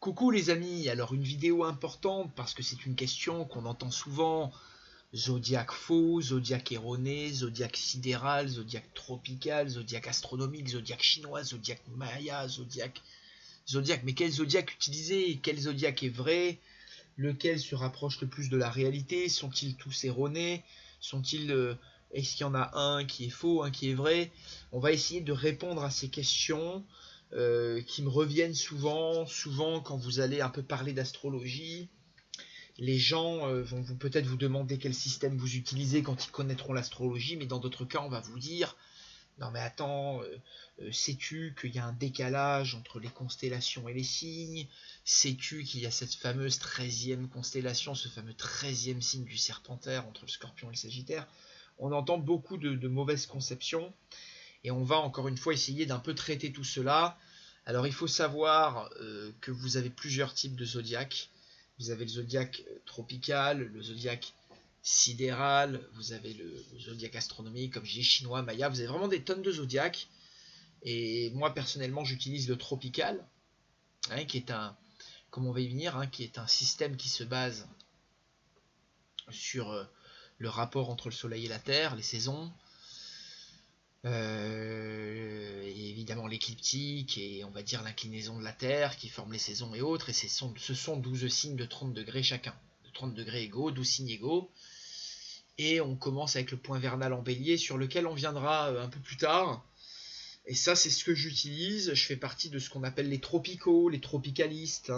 Coucou les amis, alors une vidéo importante parce que c'est une question qu'on entend souvent. Zodiaque faux, zodiaque erroné, zodiaque sidéral, zodiaque tropical, zodiaque astronomique, zodiaque chinois, zodiaque maya, zodiaque. Mais quel zodiaque utiliser? Quel zodiaque est vrai? Lequel se rapproche le plus de la réalité? Sont-ils tous erronés? Est-ce qu'il y en a un qui est faux, un qui est vrai? On va essayer de répondre à ces questions qui me reviennent souvent quand vous allez un peu parler d'astrologie. Les gens vont peut-être vous demander quel système vous utilisez quand ils connaîtront l'astrologie, mais dans d'autres cas, on va vous dire non mais attends, sais-tu qu'il y a un décalage entre les constellations et les signes? Sais-tu qu'il y a cette fameuse 13e constellation, ce fameux 13e signe du Serpentaire entre le Scorpion et le Sagittaire? On entend beaucoup de mauvaises conceptions, et on va encore une fois essayer d'un peu traiter tout cela. Alors il faut savoir que vous avez plusieurs types de zodiaques. Vous avez le zodiaque tropical, le zodiaque sidéral, vous avez le zodiaque astronomique, comme je dis, chinois, maya. Vous avez vraiment des tonnes de zodiaques. Et moi personnellement j'utilise le tropical, qui est un, comme on va y venir, qui est un système qui se base sur le rapport entre le soleil et la terre, les saisons, et évidemment l'écliptique et on va dire l'inclinaison de la Terre qui forme les saisons et autres, et ce sont 12 signes de 30 degrés chacun, de 30 degrés égaux, 12 signes égaux, et on commence avec le point vernal en bélier sur lequel on viendra un peu plus tard, et ça c'est ce que j'utilise. Je fais partie de ce qu'on appelle les tropicaux, les tropicalistes,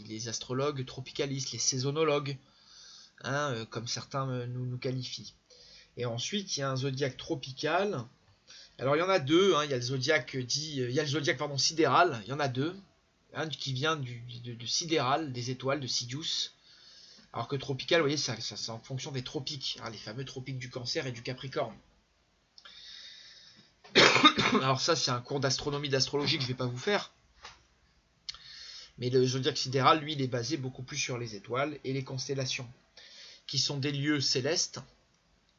les astrologues tropicalistes, les saisonnologues, comme certains nous qualifient. Et ensuite il y a un zodiaque tropical. Alors il y en a deux, il y a le zodiaque sidéral, il y en a deux, qui vient de sidéral, des étoiles, de Sidious, alors que tropical, vous voyez, ça c'est en fonction des tropiques, les fameux tropiques du Cancer et du Capricorne. Alors ça c'est un cours d'astronomie, d'astrologie que je ne vais pas vous faire, mais le zodiaque sidéral, lui, il est basé beaucoup plus sur les étoiles et les constellations, qui sont des lieux célestes,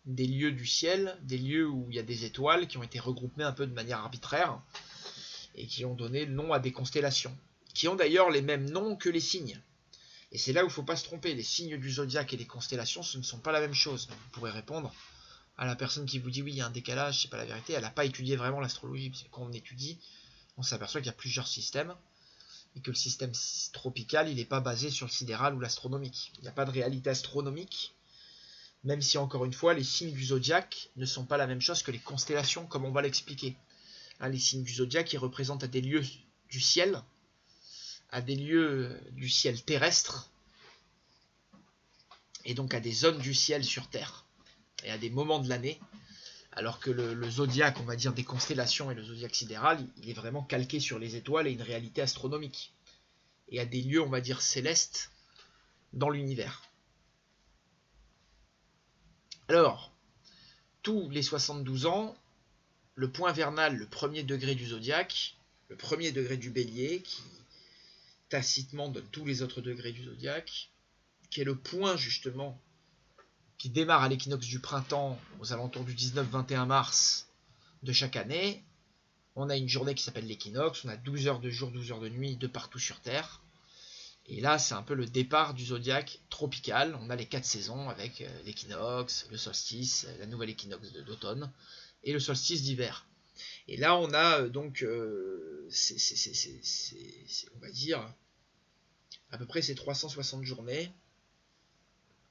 des lieux du ciel, des lieux où il y a des étoiles qui ont été regroupées un peu de manière arbitraire et qui ont donné le nom à des constellations, qui ont d'ailleurs les mêmes noms que les signes. Et c'est là où il ne faut pas se tromper, les signes du zodiaque et les constellations, ce ne sont pas la même chose. Donc vous pourrez répondre à la personne qui vous dit oui, il y a un décalage, c'est pas la vérité, elle n'a pas étudié vraiment l'astrologie, parce que quand on étudie, on s'aperçoit qu'il y a plusieurs systèmes, et que le système tropical, il n'est pas basé sur le sidéral ou l'astronomique. Il n'y a pas de réalité astronomique, même si encore une fois les signes du zodiaque ne sont pas la même chose que les constellations, comme on va l'expliquer. Les signes du zodiaque, ils représentent des lieux du ciel, à des lieux du ciel terrestre, et donc à des zones du ciel sur Terre, et à des moments de l'année, alors que le zodiaque, on va dire des constellations, et le zodiaque sidéral, il est vraiment calqué sur les étoiles et une réalité astronomique, et à des lieux, on va dire célestes, dans l'univers. Alors, tous les 72 ans, le point vernal, le premier degré du zodiaque, le premier degré du bélier, qui tacitement donne tous les autres degrés du zodiaque, qui est le point justement qui démarre à l'équinoxe du printemps aux alentours du 19-21 mars de chaque année. On a une journée qui s'appelle l'équinoxe, on a 12 heures de jour, 12 heures de nuit de partout sur Terre. Et là, c'est un peu le départ du zodiaque tropical. On a les 4 saisons avec l'équinoxe, le solstice, la nouvelle équinoxe d'automne et le solstice d'hiver. Et là, on a donc, on va dire, à peu près ces 360 journées,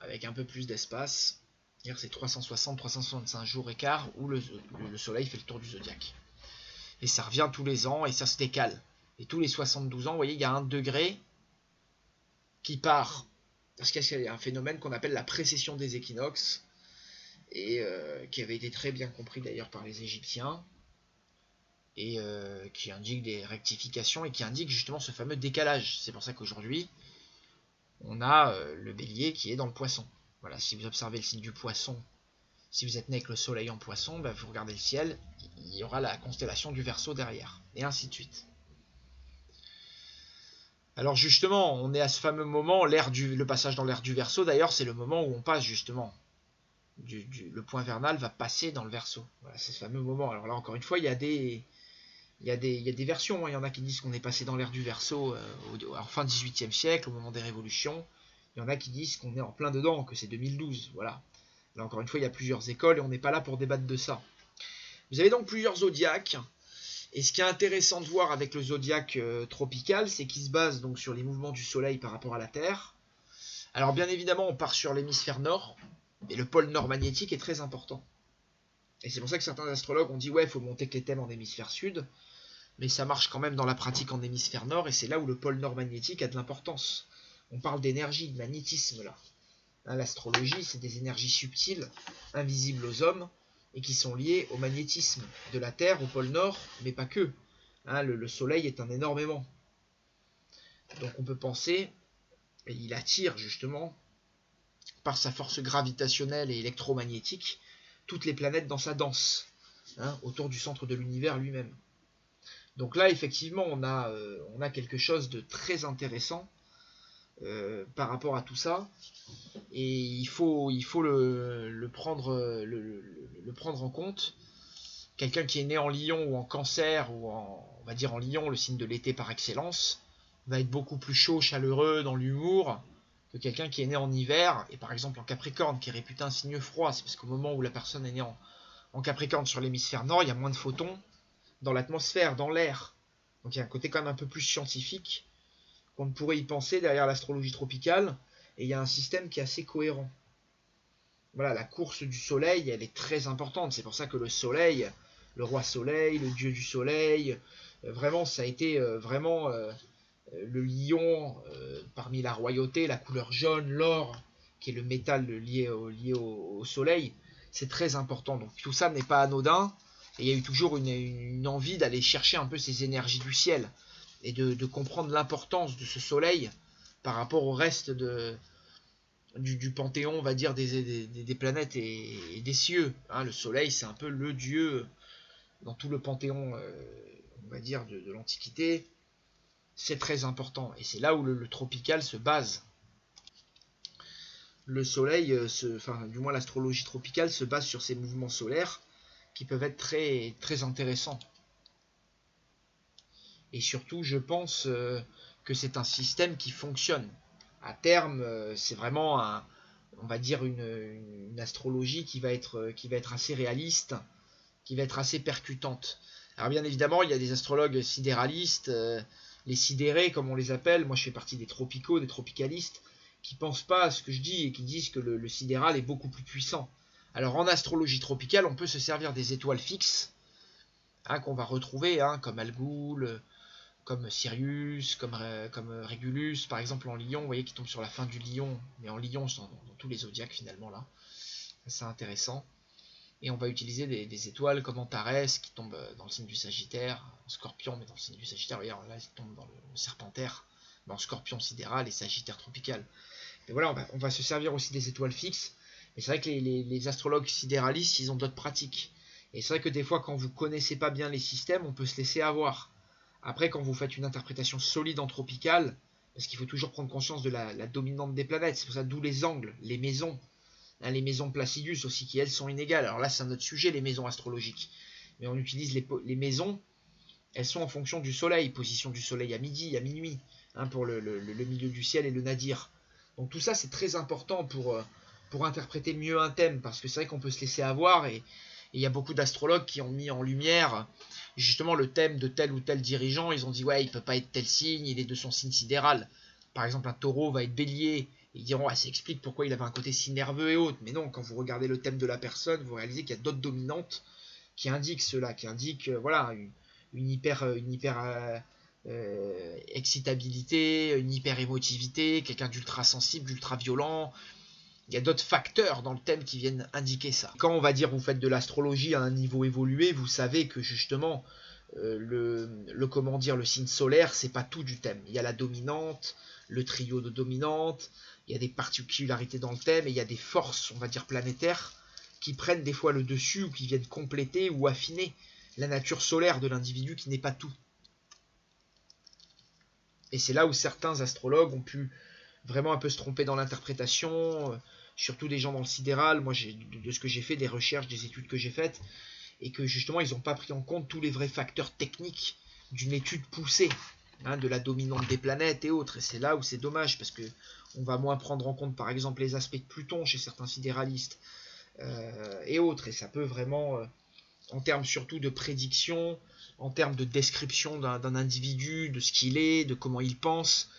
avec un peu plus d'espace. C'est 360-365 jours et quart où le soleil fait le tour du zodiaque. Et ça revient tous les ans et ça se décale. Et tous les 72 ans, vous voyez, il y a un degré qui part, parce qu'il y a un phénomène qu'on appelle la précession des équinoxes, et qui avait été très bien compris d'ailleurs par les Égyptiens, et qui indique des rectifications, et qui indique justement ce fameux décalage. C'est pour ça qu'aujourd'hui, on a le bélier qui est dans le poisson. Voilà, si vous observez le signe du poisson, si vous êtes né avec le soleil en poisson, vous regardez le ciel, il y aura la constellation du Verseau derrière, et ainsi de suite. Alors justement, on est à ce fameux moment, le passage dans l'ère du Verseau, d'ailleurs, c'est le moment où on passe justement, le point vernal va passer dans le Verseau. Voilà, c'est ce fameux moment. Alors là, encore une fois, il y a des il y a des versions, hein. Il y en a qui disent qu'on est passé dans l'ère du Verseau en fin 18e siècle, au moment des révolutions. Il y en a qui disent qu'on est en plein dedans, que c'est 2012. Voilà. Là, encore une fois, il y a plusieurs écoles et on n'est pas là pour débattre de ça. Vous avez donc plusieurs zodiaques. Et ce qui est intéressant de voir avec le zodiaque tropical, c'est qu'il se base donc sur les mouvements du Soleil par rapport à la Terre. Alors bien évidemment, on part sur l'hémisphère nord, et le pôle nord magnétique est très important. Et c'est pour ça que certains astrologues ont dit ouais, il faut monter que les thèmes en hémisphère sud, mais ça marche quand même dans la pratique en hémisphère nord, et c'est là où le pôle nord magnétique a de l'importance. On parle d'énergie, de magnétisme là. Hein, l'astrologie, c'est des énergies subtiles, invisibles aux hommes, et qui sont liées au magnétisme de la Terre, au pôle nord, mais pas que. Hein, le Soleil est un énorme aimant. Donc on peut penser, et il attire justement, par sa force gravitationnelle et électromagnétique, toutes les planètes dans sa danse, hein, autour du centre de l'univers lui-même. Donc là, effectivement, on a quelque chose de très intéressant par rapport à tout ça, et il faut le prendre en compte. Quelqu'un qui est né en Lion ou en Cancer, ou on va dire en Lion, le signe de l'été par excellence, va être beaucoup plus chaud, chaleureux, dans l'humour, que quelqu'un qui est né en hiver, et par exemple en Capricorne, qui est réputé un signe froid. C'est parce qu'au moment où la personne est née en Capricorne sur l'hémisphère nord, il y a moins de photons dans l'atmosphère, dans l'air. Donc il y a un côté quand même un peu plus scientifique qu'on ne pourrait y penser derrière l'astrologie tropicale, et il y a un système qui est assez cohérent. Voilà, la course du soleil, elle est très importante. C'est pour ça que le soleil, le roi soleil, le dieu du soleil, vraiment, ça a été vraiment le lion parmi la royauté, la couleur jaune, l'or, qui est le métal lié au soleil. C'est très important. Donc tout ça n'est pas anodin. Et il y a eu toujours une envie d'aller chercher un peu ces énergies du ciel et de comprendre l'importance de ce soleil par rapport au reste du panthéon, on va dire, des planètes et des cieux. Hein, le soleil, c'est un peu le dieu dans tout le panthéon, on va dire, de l'Antiquité. C'est très important. Et c'est là où le tropical se base. Le soleil, enfin, du moins l'astrologie tropicale, se base sur ces mouvements solaires qui peuvent être très, très intéressants. Et surtout, je pense que c'est un système qui fonctionne. À terme, c'est vraiment, on va dire, une astrologie qui va être assez réaliste, qui va être assez percutante. Alors bien évidemment, il y a des astrologues sidéralistes, les sidérés comme on les appelle. Moi je fais partie des tropicaux, des tropicalistes, qui pensent pas à ce que je dis et qui disent que le sidéral est beaucoup plus puissant. Alors en astrologie tropicale, on peut se servir des étoiles fixes, hein, qu'on va retrouver, hein, comme Algoul, comme Sirius, comme Régulus, par exemple en Lion, vous voyez, qui tombe sur la fin du Lion, mais en Lion, dans tous les zodiaques finalement là. C'est intéressant. Et on va utiliser des étoiles comme Antares, qui tombe dans le signe du Sagittaire, en Scorpion, mais dans le signe du Sagittaire, voyez, là, il tombe dans le Serpentaire, en Scorpion sidéral et Sagittaire tropical. Et voilà, on va se servir aussi des étoiles fixes. Et c'est vrai que les astrologues sidéralistes, ils ont d'autres pratiques. Et c'est vrai que des fois, quand vous connaissez pas bien les systèmes, on peut se laisser avoir. Après, quand vous faites une interprétation solide en tropical, parce qu'il faut toujours prendre conscience de la dominante des planètes, c'est pour ça d'où les angles, les maisons, hein, les maisons Placidus aussi, qui elles sont inégales. Alors là, c'est un autre sujet, les maisons astrologiques. Mais on utilise les maisons, elles sont en fonction du soleil, position du soleil à midi, à minuit, hein, pour le milieu du ciel et le nadir. Donc tout ça, c'est très important pour interpréter mieux un thème, parce que c'est vrai qu'on peut se laisser avoir, et il y a beaucoup d'astrologues qui ont mis en lumière justement le thème de tel ou tel dirigeant. Ils ont dit ouais, il peut pas être tel signe, il est de son signe sidéral. Par exemple, un taureau va être bélier, ils diront ah, ça explique pourquoi il avait un côté si nerveux et autres. Mais non, quand vous regardez le thème de la personne, vous réalisez qu'il y a d'autres dominantes qui indiquent cela, qui indiquent voilà, une hyper excitabilité, une hyper émotivité, quelqu'un d'ultra sensible, d'ultra violent. Il y a d'autres facteurs dans le thème qui viennent indiquer ça. Quand on va dire vous faites de l'astrologie à un niveau évolué, vous savez que justement comment dire, le signe solaire, c'est pas tout du thème. Il y a la dominante, le trio de dominantes, il y a des particularités dans le thème, et il y a des forces, on va dire, planétaires qui prennent des fois le dessus ou qui viennent compléter ou affiner la nature solaire de l'individu qui n'est pas tout. Et c'est là où certains astrologues ont pu vraiment un peu se tromper dans l'interprétation, surtout des gens dans le sidéral. Moi, de ce que j'ai fait, des recherches, des études que j'ai faites, et que justement ils n'ont pas pris en compte tous les vrais facteurs techniques d'une étude poussée, hein, de la dominante des planètes et autres. Et c'est là où c'est dommage, parce que on va moins prendre en compte par exemple les aspects de Pluton chez certains sidéralistes et autres, et ça peut vraiment, en termes surtout de prédiction, en termes de description d'un individu, de ce qu'il est, de comment il pense,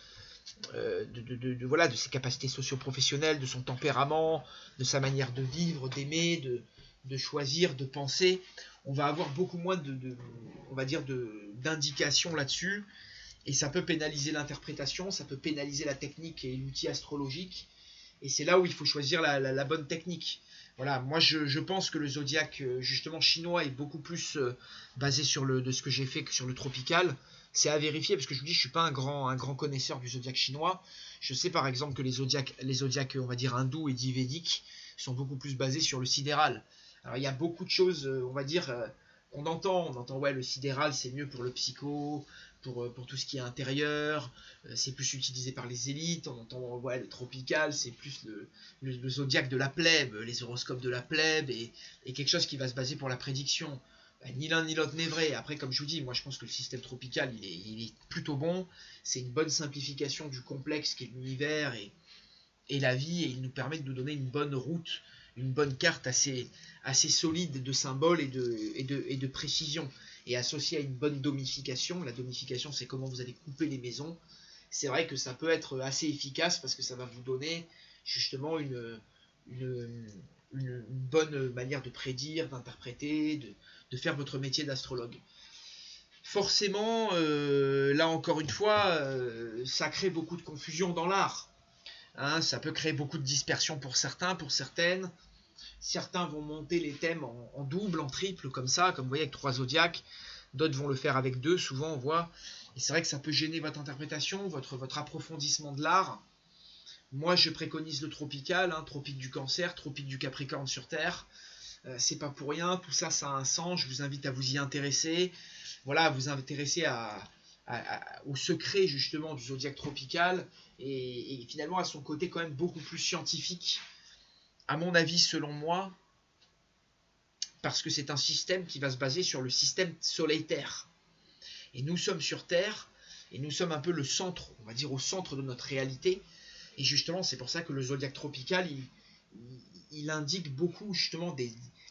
voilà, de ses capacités socio-professionnelles, de son tempérament, de sa manière de vivre, d'aimer, de choisir, de penser. On va avoir beaucoup moins on va dire d'indications là-dessus, et ça peut pénaliser l'interprétation, ça peut pénaliser la technique et l'outil astrologique, et c'est là où il faut choisir la bonne technique. Voilà, moi je pense que le zodiaque justement chinois est beaucoup plus basé sur de ce que j'ai fait que sur le tropical. C'est à vérifier, parce que je vous dis, je suis pas un grand connaisseur du zodiaque chinois. Je sais par exemple que les zodiaques on va dire hindous et dits védiques sont beaucoup plus basés sur le sidéral. Alors il y a beaucoup de choses, on va dire, on entend ouais, le sidéral c'est mieux pour le psycho, pour tout ce qui est intérieur, c'est plus utilisé par les élites. On entend ouais, le tropical, c'est plus le zodiaque de la plèbe, les horoscopes de la plèbe, et quelque chose qui va se baser pour la prédiction. Ni l'un ni l'autre n'est vrai. Après, comme je vous dis, moi je pense que le système tropical il est plutôt bon. C'est une bonne simplification du complexe qu'est l'univers et la vie, et il nous permet de nous donner une bonne route, une bonne carte assez solide de symboles et de précision, et associée à une bonne domification. La domification, c'est comment vous allez couper les maisons. C'est vrai que ça peut être assez efficace, parce que ça va vous donner justement une bonne manière de prédire, d'interpréter, de faire votre métier d'astrologue. Forcément, là encore une fois, ça crée beaucoup de confusion dans l'art. Hein, ça peut créer beaucoup de dispersion pour certains, pour certaines. Certains vont monter les thèmes en double, en triple, comme ça, comme vous voyez avec 3 zodiaques. D'autres vont le faire avec 2, souvent on voit. Et c'est vrai que ça peut gêner votre interprétation, votre approfondissement de l'art. Moi je préconise le tropical, hein, tropique du Cancer, tropique du Capricorne sur Terre. C'est pas pour rien, tout ça, ça a un sens. Je vous invite à vous y intéresser. Voilà, à vous intéresser au secret justement du zodiaque tropical, et finalement à son côté quand même beaucoup plus scientifique, à mon avis, selon moi, parce que c'est un système qui va se baser sur le système Soleil-Terre. Et nous sommes sur Terre, et nous sommes un peu le centre, on va dire au centre de notre réalité. Et justement, c'est pour ça que le zodiaque tropical, il indique beaucoup justement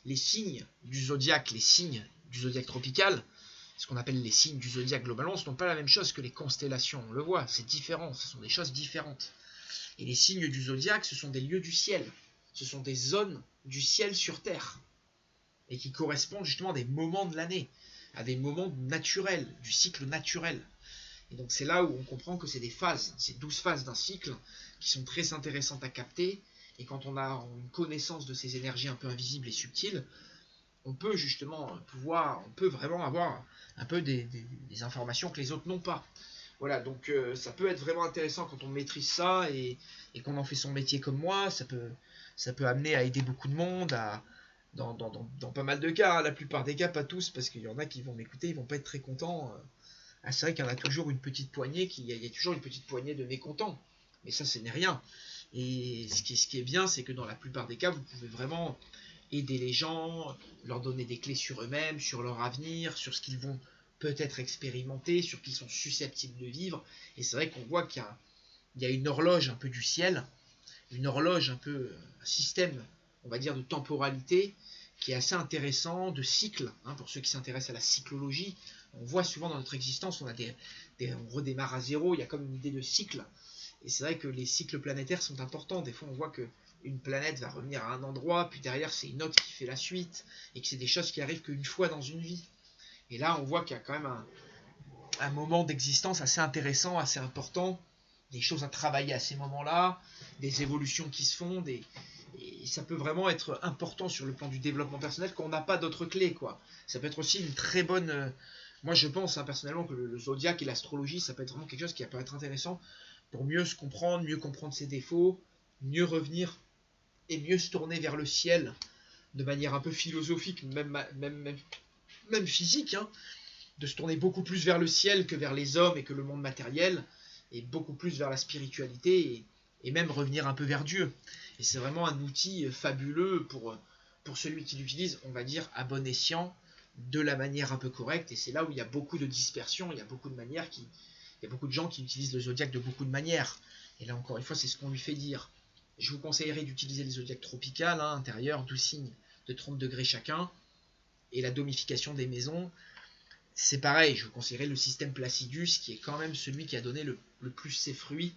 les signes du zodiaque, tropical. Ce qu'on appelle les signes du zodiaque globalement, ce n'est pas la même chose que les constellations. On le voit, c'est différent, ce sont des choses différentes. Et les signes du zodiaque, ce sont des lieux du ciel. Ce sont des zones du ciel sur Terre, et qui correspondent justement à des moments de l'année, à des moments naturels, du cycle naturel. Et donc c'est là où on comprend que c'est des phases, c'est 12 phases d'un cycle qui sont très intéressantes à capter, et quand on a une connaissance de ces énergies un peu invisibles et subtiles, on peut justement on peut vraiment avoir un peu des informations que les autres n'ont pas. Voilà, donc ça peut être vraiment intéressant quand on maîtrise ça, et qu'on en fait son métier comme moi. Ça peut amener à aider beaucoup de monde, dans pas mal de cas, hein. La plupart des cas, pas tous, parce qu'il y en a qui vont m'écouter, ils vont pas être très contents. C'est vrai qu'il y en a toujours une petite poignée, il y a toujours une petite poignée de mécontents, mais ça, ce n'est rien. Et ce qui est bien, c'est que dans la plupart des cas, vous pouvez vraiment aider les gens, leur donner des clés sur eux-mêmes, sur leur avenir, sur ce qu'ils vont peut-être expérimenter, sur ce qu'ils sont susceptibles de vivre. Et c'est vrai qu'on voit qu'il y a une horloge un peu du ciel, une horloge un peu, un système, on va dire, de temporalité qui est assez intéressant, de cycle, hein, pour ceux qui s'intéressent à la cyclologie. On voit souvent dans notre existence, on redémarre à zéro, il y a comme une idée de cycle. Et c'est vrai que les cycles planétaires sont importants. Des fois, on voit qu'une planète va revenir à un endroit, puis derrière, c'est une autre qui fait la suite, et que c'est des choses qui arrivent qu'une fois dans une vie. Et là, on voit qu'il y a quand même un moment d'existence assez intéressant, assez important, des choses à travailler à ces moments-là, des évolutions qui se font, et ça peut vraiment être important sur le plan du développement personnel qu'on n'a pas d'autres clés, quoi. Ça peut être aussi une très bonne... moi, je pense personnellement que le zodiaque et l'astrologie, ça peut être vraiment quelque chose qui peut être intéressant pour mieux se comprendre, mieux comprendre ses défauts, mieux revenir et mieux se tourner vers le ciel de manière un peu philosophique, même physique, hein, de se tourner beaucoup plus vers le ciel que vers les hommes et que le monde matériel, et beaucoup plus vers la spiritualité, et même revenir un peu vers Dieu. Et c'est vraiment un outil fabuleux pour celui qui l'utilise, on va dire à bon escient, de la manière un peu correcte, et c'est là où il y a beaucoup de dispersion, il y a beaucoup de manières il y a beaucoup de gens qui utilisent le zodiaque de beaucoup de manières, et là encore une fois c'est ce qu'on lui fait dire. Je vous conseillerais d'utiliser le zodiaque tropical, intérieur, 12 signes de 30 degrés chacun, et la domification des maisons, c'est pareil, je vous conseillerais le système Placidus, qui est quand même celui qui a donné le plus ses fruits,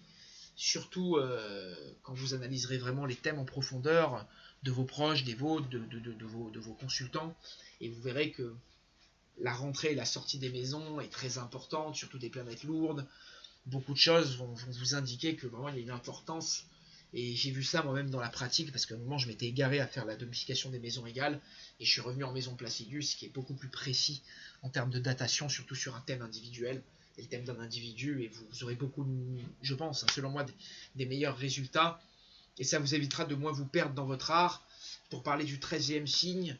surtout quand vous analyserez vraiment les thèmes en profondeur de vos proches, des vôtres, de vos consultants, et vous verrez que la rentrée et la sortie des maisons est très importante, surtout des planètes lourdes. Beaucoup de choses vont vous indiquer que vraiment il y a une importance, et j'ai vu ça moi-même dans la pratique, parce qu'à un moment je m'étais égaré à faire la domification des maisons égales, et je suis revenu en maison Placidus, qui est beaucoup plus précis en termes de datation, surtout sur un thème individuel, et le thème d'un individu, et vous aurez beaucoup, je pense, selon moi, des meilleurs résultats, et ça vous évitera de moins vous perdre dans votre art. Pour parler du 13e signe,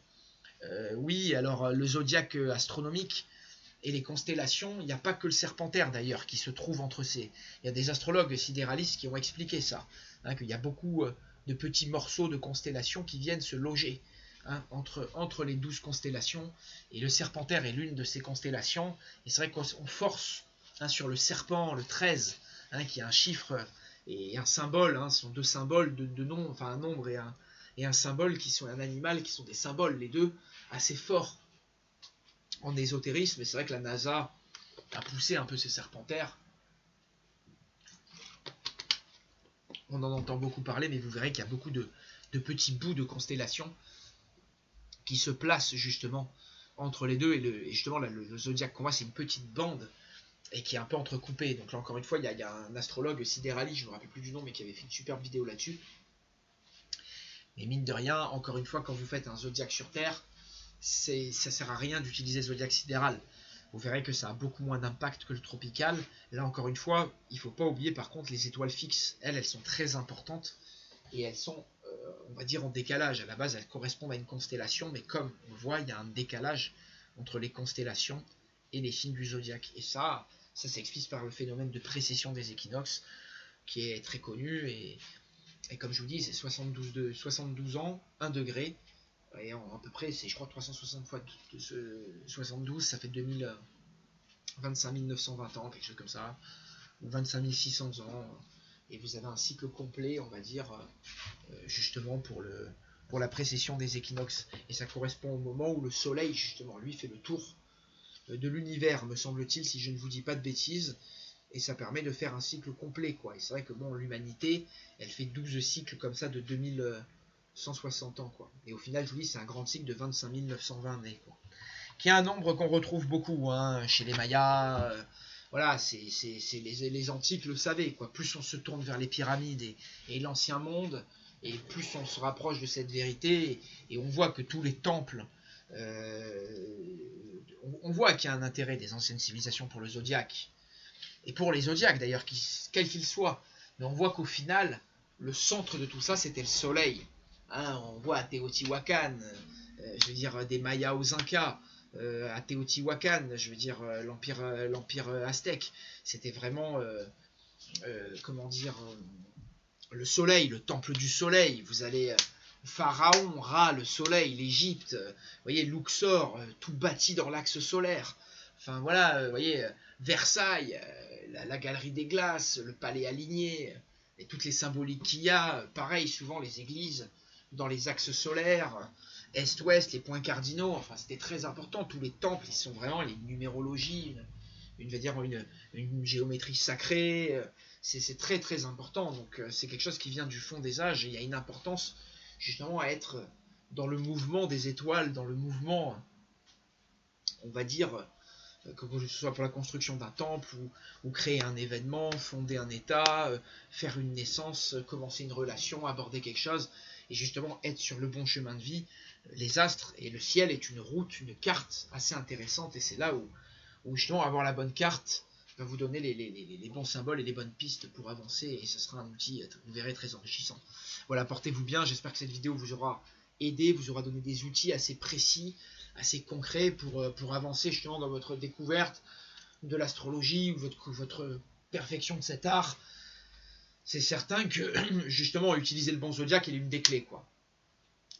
oui, alors le zodiaque astronomique et les constellations, il n'y a pas que le Serpentaire d'ailleurs qui se trouve entre ces... Il y a des astrologues sidéralistes qui ont expliqué ça, qu'il y a beaucoup de petits morceaux de constellations qui viennent se loger entre les 12 constellations, et le Serpentaire est l'une de ces constellations, et c'est vrai qu'on force sur le serpent, le 13, qui est un chiffre et un symbole, ce sont deux symboles de nom, enfin un nombre et un symbole qui sont un animal, qui sont des symboles, les deux assez forts en ésotérisme, et c'est vrai que la NASA a poussé un peu ces serpentaires. On en entend beaucoup parler, mais vous verrez qu'il y a beaucoup de petits bouts de constellations qui se placent justement entre les deux, et justement le zodiaque qu'on voit, c'est une petite bande et qui est un peu entrecoupée. Donc là encore une fois, il y a un astrologue sidéraliste, je ne me rappelle plus du nom, mais qui avait fait une superbe vidéo là-dessus. Mais mine de rien, encore une fois, quand vous faites un zodiaque sur Terre, ça ne sert à rien d'utiliser le zodiaque sidéral. Vous verrez que ça a beaucoup moins d'impact que le tropical. Là encore une fois, il ne faut pas oublier par contre les étoiles fixes. Elles sont très importantes, et elles sont, on va dire, en décalage. À la base, elles correspondent à une constellation, mais comme on le voit, il y a un décalage entre les constellations et les signes du zodiaque. Et ça s'explique par le phénomène de précession des équinoxes, qui est très connu, et comme je vous dis, c'est 72 ans, 1 degré, et à peu près, c'est je crois 360 fois 72, ça fait 25 920 ans, quelque chose comme ça, ou 25 600 ans, et vous avez un cycle complet, on va dire, justement pour la précession des équinoxes, et ça correspond au moment où le soleil, justement, lui fait le tour de l'univers, me semble-t-il, si je ne vous dis pas de bêtises, et ça permet de faire un cycle complet, quoi. Et c'est vrai que bon, l'humanité, elle fait 12 cycles comme ça de 2160 ans, quoi. Et au final, je vous dis, c'est un grand cycle de 25 920 années, quoi. Qui est un nombre qu'on retrouve beaucoup chez les Mayas. Voilà, c'est les antiques le savaient, quoi. Plus on se tourne vers les pyramides et l'ancien monde, et plus on se rapproche de cette vérité, et on voit que tous les temples, on voit qu'il y a un intérêt des anciennes civilisations pour le zodiaque, et pour les zodiaques d'ailleurs, quels qu'ils soient. Mais on voit qu'au final, le centre de tout ça, c'était le soleil. On voit à Teotihuacan, je veux dire des Mayas aux Incas, à Teotihuacan, je veux dire l'empire aztèque. C'était vraiment, comment dire, le soleil, le temple du soleil. Vous allez Pharaon, Ra, le soleil, l'Égypte, vous voyez Luxor, tout bâti dans l'axe solaire. Enfin voilà, vous voyez Versailles, la galerie des glaces, le palais aligné, et toutes les symboliques qu'il y a. Pareil, souvent les églises dans les axes solaires, est-ouest, les points cardinaux. Enfin, c'était très important. Tous les temples, ils sont vraiment les numérologies, une géométrie sacrée. C'est très très important. Donc c'est quelque chose qui vient du fond des âges. Et il y a une importance justement à être dans le mouvement des étoiles, dans le mouvement, on va dire, que ce soit pour la construction d'un temple, ou créer un événement, fonder un état, faire une naissance, commencer une relation, aborder quelque chose, et justement être sur le bon chemin de vie. Les astres et le ciel est une route, une carte assez intéressante, et c'est là où justement avoir la bonne carte va vous donner les bons symboles et les bonnes pistes pour avancer, et ce sera un outil, vous verrez, très enrichissant. Voilà, portez-vous bien, j'espère que cette vidéo vous aura aidé, vous aura donné des outils assez précis, assez concret pour avancer justement dans votre découverte de l'astrologie, ou votre perfection de cet art. C'est certain que justement utiliser le bon zodiaque est l'une des clés, quoi.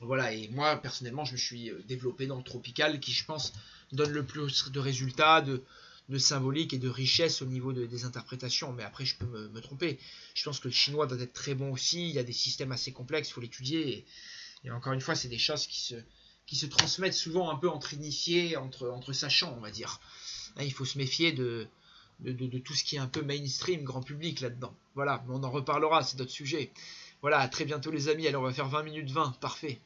Voilà, et moi, personnellement, je me suis développé dans le tropical, qui, je pense, donne le plus de résultats, de symbolique et de richesse au niveau des interprétations. Mais après, je peux me tromper. Je pense que le chinois doit être très bon aussi. Il y a des systèmes assez complexes, il faut l'étudier. Et encore une fois, c'est des choses qui se transmettent souvent un peu entre initiés, entre sachants, on va dire. Hein, il faut se méfier de tout ce qui est un peu mainstream, grand public là-dedans. Voilà, mais on en reparlera, c'est d'autres sujets. Voilà, à très bientôt les amis. Allez, on va faire 20 minutes 20, parfait.